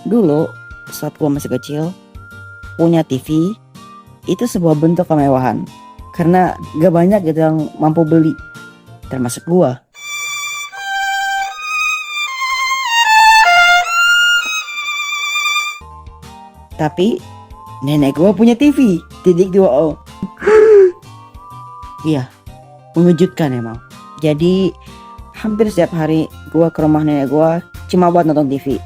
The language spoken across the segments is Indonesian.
Dulu saat gua masih kecil, punya TV itu sebuah bentuk kemewahan karena gak banyak gitu yang mampu beli, termasuk gua. Tapi nenek gua punya TV titik 2O. Iya, mengejutkan emang. Jadi hampir setiap hari gua ke rumah nenek gua cuma buat nonton TV.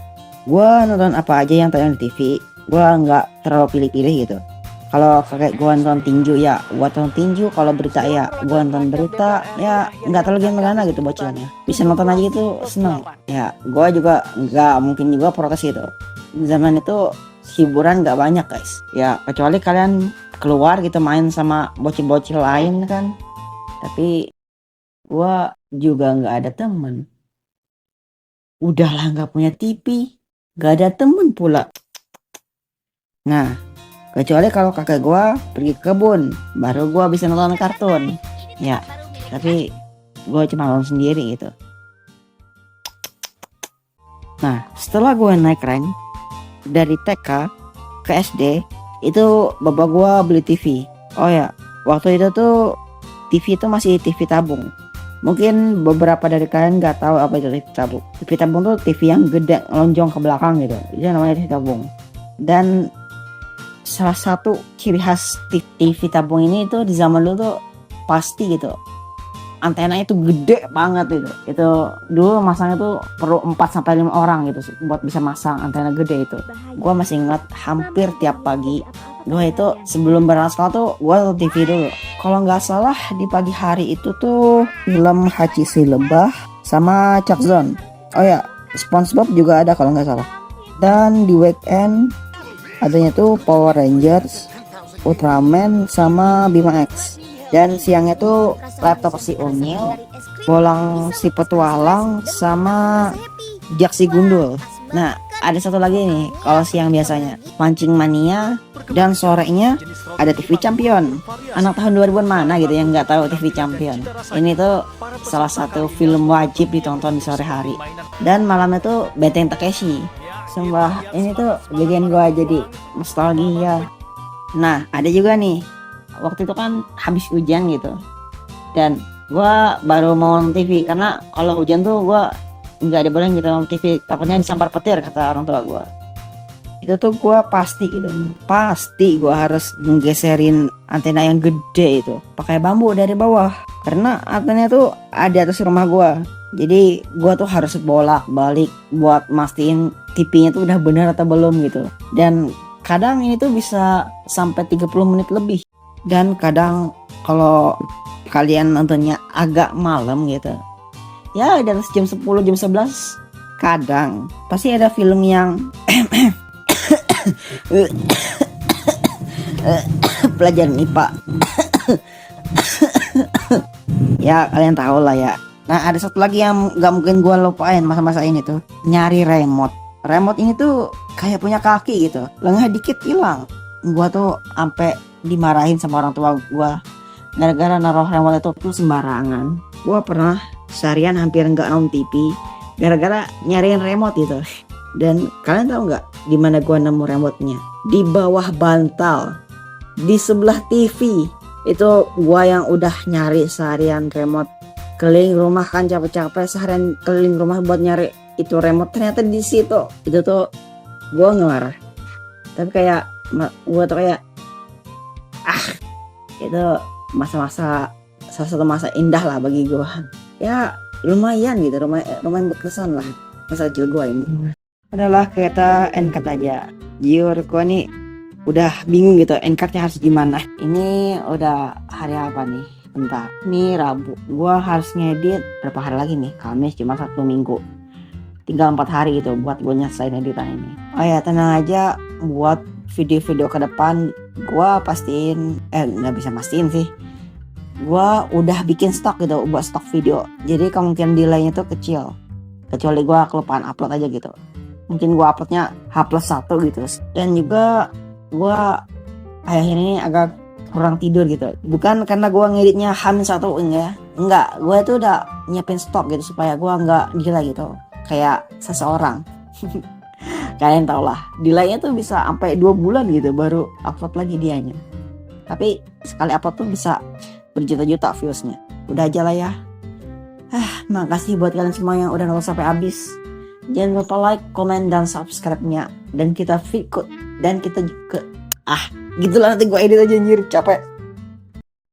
Gua nonton apa aja yang tayang di TV. Gua nggak terlalu pilih-pilih gitu. Kalau kakek gua nonton tinju ya gua nonton tinju, kalau berita ya gua nonton berita, ya nggak terlalu gimana gitu bocorannya. Bisa nonton aja gitu seneng. Ya gua juga nggak mungkin juga protes gitu. Zaman itu hiburan nggak banyak guys. Ya kecuali kalian keluar gitu main sama bocil-bocil lain kan. Tapi gua juga nggak ada temen. Udahlah nggak punya TV, nggak ada temen pula. Nah, kecuali kalau kakek gua pergi ke kebun, baru gua bisa nonton kartun. Ya, tapi gua cuma nonton sendiri gitu. Nah, setelah gua naik rank dari TK ke SD, itu bapak gua beli TV. Oh ya, waktu itu tuh TV itu masih TV tabung. Mungkin beberapa dari kalian nggak tahu apa itu TV tabung. TV tabung tuh TV yang gede lonjong ke belakang gitu. Itu namanya TV tabung. Dan salah satu ciri khas TV tabung ini itu di zaman dulu tuh pasti gitu. Antenanya itu gede banget gitu. Itu dulu masangnya tuh perlu 4 sampai 5 orang gitu buat bisa masang antena gede itu. Gua masih ingat hampir tiap pagi gue itu sebelum berangkat sekolah tuh gue nonton TV dulu. Kalau nggak salah di pagi hari itu tuh film Hachi si Lebah sama Chuck Zone. Oh ya, SpongeBob juga ada kalau nggak salah. Dan di weekend adanya tuh Power Rangers, Ultraman sama Bima X. Dan siangnya tuh laptop si Unyil, Bolang si Petualang sama Jak si Gundul. Nah, ada satu lagi nih kalau siang biasanya Pancing Mania, dan sorenya ada TV Champion. Anak tahun 2000-an mana gitu yang nggak tahu TV Champion. Ini tuh salah satu film wajib ditonton di sore hari. Dan malamnya tuh Benteng Takeshi. Sumpah ini tuh bikin gua jadi nostalgia. Nah, ada juga nih waktu itu kan habis hujan gitu, dan gua baru mau nonton TV karena kalau hujan tuh gua nggak dibolehin gitu nonton TV, takutnya disambar petir kata orang tua gua. Itu tuh gua pasti gua harus menggeserin antena yang gede itu pakai bambu dari bawah karena antena tuh ada di atas rumah gua. Jadi gua tuh harus bolak-balik buat mastiin TV-nya tuh udah benar atau belum gitu. Dan kadang ini tuh bisa sampai 30 menit lebih. Dan kadang kalau kalian nontonnya agak malam gitu, ya dari jam 10 jam 11, kadang pasti ada film yang pelajaran IPA. Ya kalian tahu lah ya. Nah, ada satu lagi yang gak mungkin gue lupain masa-masa ini tuh, nyari remote. Remote ini tuh kayak punya kaki gitu, lengah dikit hilang. Gue tuh sampai dimarahin sama orang tua gue gara-gara naruh remote itu tuh sembarangan. Gue pernah seharian hampir nggak nonton TV gara-gara nyariin remote itu. Dan kalian tahu nggak di mana gue nemu remote-nya? Di bawah bantal, di sebelah TV. Itu gue yang udah nyari seharian remote, keliling rumah kan capek-capek seharian keliling rumah buat nyari itu remote, ternyata di situ. Itu tuh gue ngelarang, tapi kayak gue tuh kayak itu masa-masa salah satu masa indah lah bagi gue. Ya lumayan gitu, lumayan berkesan lah masa kecil gue ini. Adalah kita NCAT aja. Jujur gue nih udah bingung gitu NCAT-nya harus gimana. Ini udah hari apa nih? Bentar, ini Rabu. Gue harus ngedit berapa hari lagi nih? Kamis, cuma 1 minggu. Tinggal 4 hari gitu buat gue nyelesain editan ini. Oh ya, tenang aja, buat video-video ke depan gue pastiin, nggak bisa pastiin sih, gue udah bikin stok gitu buat stok video. Jadi kemungkinan delay-nya tuh kecil, kecuali gue kelupaan upload aja gitu. Mungkin gue uploadnya H+1 gitu. Dan juga gue akhir ini agak kurang tidur gitu, bukan karena gue ngeditnya H-1 enggak, gue tuh udah nyiapin stok gitu supaya gue nggak gila gitu kayak seseorang. kalian tau lah, delaynya tuh bisa sampai 2 bulan gitu baru upload lagi dianya. Tapi sekali upload tuh bisa berjuta-juta viewsnya. Udah aja lah ya. Makasih buat kalian semua yang udah nonton sampai habis. Jangan lupa like, comment, dan subscribe-nya. Dan kita fit dan kita juga gitulah, nanti gue edit aja anjir, capek.